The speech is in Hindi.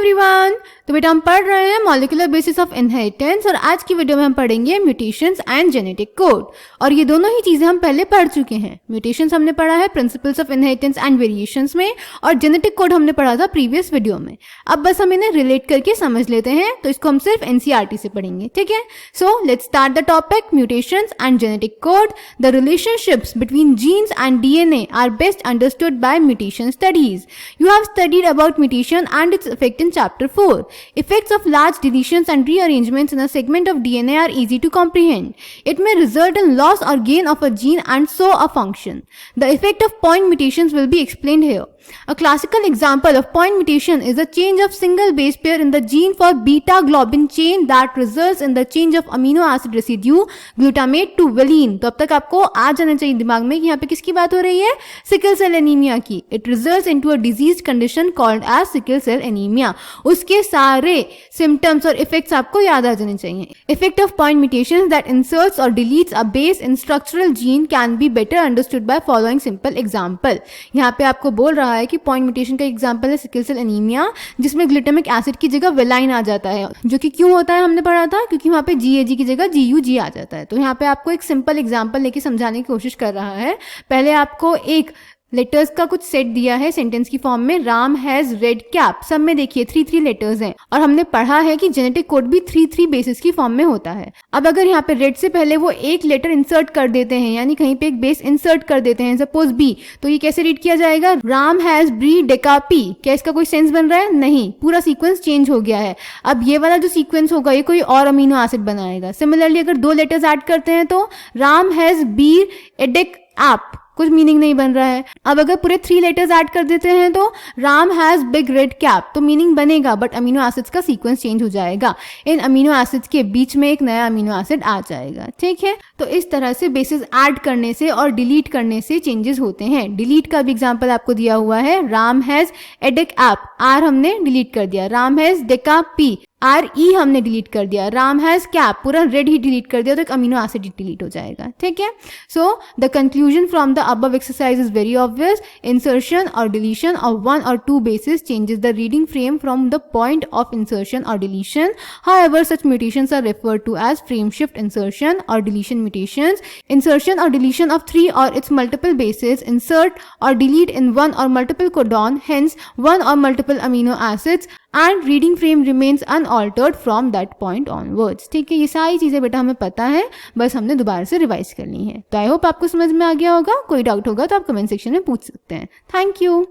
एवरीवन, तो बेटा हम पढ़ रहे हैं मॉलिक्यूलर बेसिस ऑफ इनहेरिटेंस और आज की वीडियो में हम पढ़ेंगे म्यूटेशंस एंड जेनेटिक कोड। और ये दोनों ही चीजें हम पहले पढ़ चुके हैं। म्यूटेशंस हमने पढ़ा है principles of inheritance and variations में और जेनेटिक कोड हमने पढ़ा था प्रीवियस वीडियो में। अब बस हम इन्हें रिलेट करके समझ लेते हैं, तो इसको हम सिर्फ एनसीईआरटी से पढ़ेंगे, ठीक है। So let's start the topic mutations and genetic code. The relationships between genes and DNA are best understood by mutation studies. You have studied about mutation and its effect in chapter 4. Effects of large deletions and rearrangements in a segment of DNA are easy to comprehend. It may result in loss or gain of a gene and so a function. The effect of point mutations will be explained here. A classical example of point mutation is the change of single base pair in the gene for beta globin chain that results in the change of amino acid residue glutamate to valine. तो अब तक आपको आ जाना चाहिए दिमाग में कि यहाँ पे किसकी बात हो रही है, सिकल सेल एनीमिया की। It results into a disease condition called as sickle cell anemia. उसके सारे symptoms और effects आपको याद आ जाने चाहिए। Effect of point mutations that inserts or deletes a base in structural gene can be better understood by following simple example. यहाँ पे आपको बोल रहा है कि पॉइंट म्यूटेशन का एग्जांपल है सिकल सेल एनीमिया, जिसमें ग्लूटामिक एसिड की जगह वेलाइन आ जाता है, जो कि क्यों होता है हमने पढ़ा था, क्योंकि वहाँ पे GAG की जगह GUG आ जाता है। तो यहाँ पे आपको एक सिंपल एग्जांपल लेके समझाने की कोशिश कर रहा है। पहले आपको एक लेटर्स का कुछ सेट दिया है सेंटेंस की फॉर्म में, राम हैज रेड कैप। सब में देखिए 3 लेटर्स हैं और हमने पढ़ा है कि जेनेटिक कोड भी 3 बेसिस की फॉर्म में होता है। अब अगर यहाँ पे रेड से पहले वो एक लेटर इंसर्ट कर देते हैं, यानी कहीं पे एक बेस इंसर्ट कर देते हैं, सपोज बी, तो ये कैसे रीड किया जाएगा, राम हैज ब्री डेकापी। क्या इसका कोई सेंस बन रहा है? नहीं, पूरा सीक्वेंस चेंज हो गया है। अब ये वाला जो सीक्वेंस होगा ये कोई और अमीनो एसिड बनाएगा। सिमिलरली अगर 2 लेटर्स ऐड करते हैं तो Ram has Bir edict app, कुछ मीनिंग नहीं बन रहा है। अब अगर पूरे 3 लेटर्स ऐड कर देते हैं तो Ram has big red cap, तो मीनिंग बनेगा, बट अमीनो एसिड्स का सीक्वेंस चेंज हो जाएगा। इन अमीनो एसिड्स के बीच में एक नया अमीनो एसिड आ जाएगा, ठीक है। तो इस तरह से बेसिस ऐड करने से और डिलीट करने से चेंजेस होते हैं। डिलीट का भी एग्जांपल आपको दिया हुआ है, राम हैज एडिक ऐप, आर हमने डिलीट कर दिया। राम हैज डेकापी, RE हमने डिलीट कर दिया। राम हैज कैप, पूरा रेड ही डिलीट कर दिया, तो एक अमीनो एसिड डिलीट हो जाएगा, ठीक है। So the conclusion from the above exercise is very obvious. Insertion or deletion of 1 or 2 bases changes the reading frame from the point of insertion or deletion. However, such mutations are referred to as frame shift insertion or deletion mutations. Insertion or deletion of 3 or its multiple bases insert or delete in 1 or multiple codon, hence 1 or multiple amino acids, and reading frame remains unaltered from that point onwards. ठीक है, ये सारी चीजें बेटा हमें पता है, बस हमने दोबारा से रिवाइज करनी है। तो आई होप आपको समझ में आ गया होगा। कोई डाउट होगा तो आप कमेंट सेक्शन में पूछ सकते हैं। Thank you.